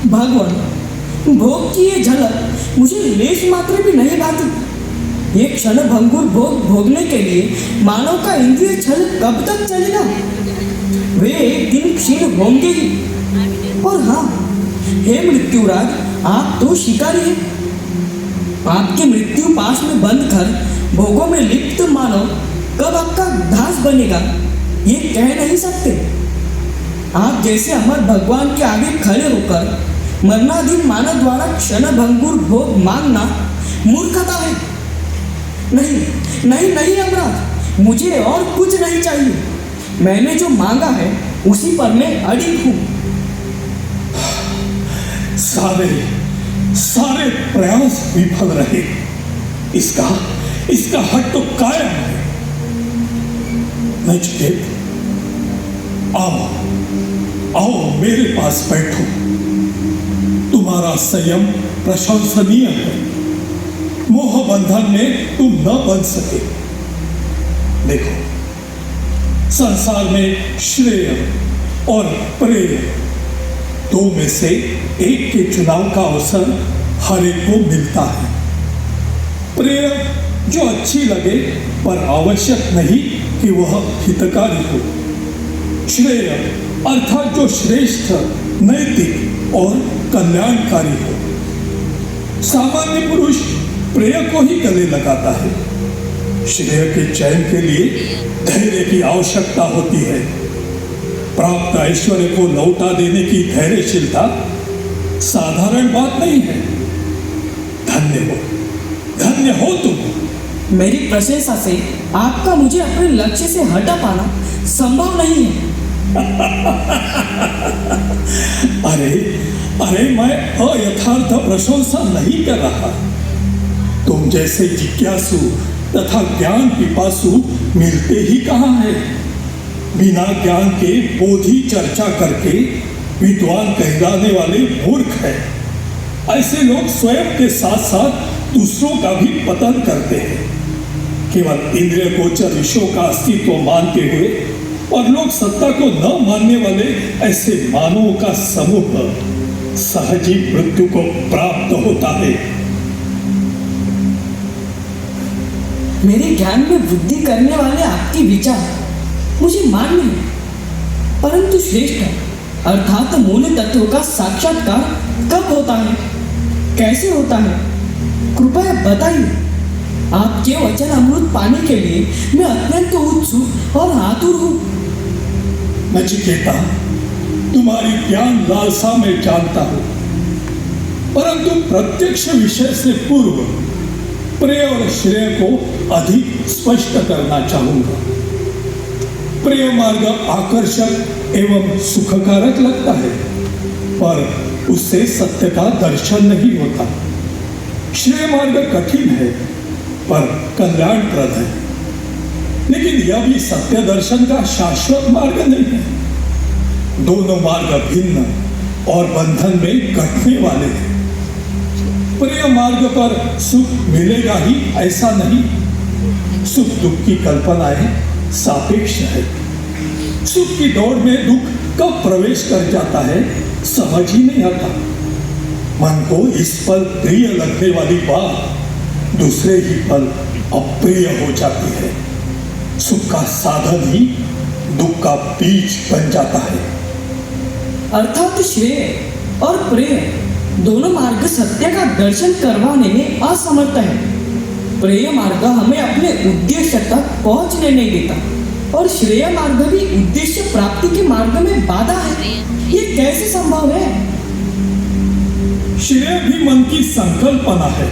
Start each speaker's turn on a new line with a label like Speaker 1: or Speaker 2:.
Speaker 1: भगवान, भोग की ये झलक मुझे लेश मात्र भी नहीं भाती। ये क्षण भंगुर भोग भोगने के लिए मानव का इंद्रिय छल कब तक चलेगा? वे एक दिन क्षीण होंगे ही। और हाँ, हे मृत्युराज, आप तो शिकारी हैं। आपके मृत्यु पाश में बंद कर भोगों में लिप्त मानव कब आपका दास बनेगा, ये कह नहीं सकते। आप जैसे अमर भगवान के आगे खड़े होकर मरणाधीन मानव द्वारा क्षण भंगुर भोग मांगना मूर्खता है। नहीं नहीं नहीं अमराज, मुझे और कुछ नहीं चाहिए। मैंने जो मांगा है उसी पर मैं अड़िग हूँ।
Speaker 2: सारे प्रयास विफल रहे। इसका हट तो कायम है। नचिकेत, आओ मेरे पास बैठो। तुम्हारा संयम प्रशंसनीय है। मोह बंधन में तुम न बन सके। देखो, संसार में श्रेय और प्रेय दो में से एक के चुनाव का अवसर हर एक को मिलता है। प्रेय जो अच्छी लगे पर आवश्यक नहीं कि वह हितकारी हो। श्रेय अर्थात जो श्रेष्ठ, नैतिक और कल्याणकारी हो। सामान्य पुरुष प्रेय को ही गले लगाता है। श्रेय के चयन के लिए धैर्य की आवश्यकता होती है। प्राप्त ऐश्वर्य को लौटा देने की धैर्यशीलता साधारण बात नहीं है। धन्य हो तुम।
Speaker 1: मेरी प्रशंसा से आपका मुझे अपने लक्ष्य से हटा पाना संभव नहीं है।
Speaker 2: अरे मैं अयथार्थ प्रशंसा नहीं कर रहा। तुम जैसे जिज्ञासु तथा ज्ञान पिपासु मिलते ही कहाँ है। बिना ज्ञान के बोधी चर्चा करके विद्वान कहलाने वाले मूर्ख है। ऐसे लोग स्वयं के साथ साथ दूसरों का भी पतन करते हैं। केवल इंद्रिय गोचर विषयों का अस्तित्व मानते हुए और लोक सत्ता को न मानने वाले ऐसे मानवों का समूह सहज ही मृत्यु को प्राप्त होता है।
Speaker 1: मेरे ज्ञान में वृद्धि करने वाले आपके विचार मुझे मान्य है, परंतु श्रेष्ठ अर्थात मूल तत्व का साक्षात्कार कब होता है, कैसे होता है, कृपया बताइए। आपके वचन अमृत पाने के लिए मैं अत्यंत उत्सुक और आतुर हूँ।
Speaker 2: नचिकेता, तुम्हारी ज्ञान लालसा में जानता हूँ, परंतु प्रत्यक्ष विषय से पूर्व प्रेय और श्रेय को अधिक स्पष्ट करना चाहूंगा। प्रेय मार्ग आकर्षक एवं सुखकारक लगता है, पर उससे सत्य का दर्शन नहीं होता। श्रेय मार्ग कठिन है पर कल्याणप्रद है, लेकिन यह भी सत्य दर्शन का शाश्वत मार्ग नहीं है। दोनों मार्ग भिन्न और बंधन में कटने वाले हैं। प्रेय मार्ग पर सुख मिलेगा ही ऐसा नहीं। सुख दुख की कल्पनाएं सापेक्ष है। सुख की दौड़ में दुख कब प्रवेश कर जाता है समझ ही नहीं आता। मन को इस पल प्रिय लगने वाली बात दूसरे ही पल अप्रिय हो जाती है। सुख का साधन ही दुख का बीज बन जाता है।
Speaker 1: अर्थात श्रेय और प्रेय दोनों मार्ग सत्य का दर्शन करवाने में असमर्थ है। प्रेय मार्ग हमें अपने उद्देश्य तक पहुंचने नहीं देता और श्रेय मार्ग भी उद्देश्य प्राप्ति के मार्ग में बाधा है। ये कैसे संभव है?
Speaker 2: श्रेय भी मन की संकल्पना है।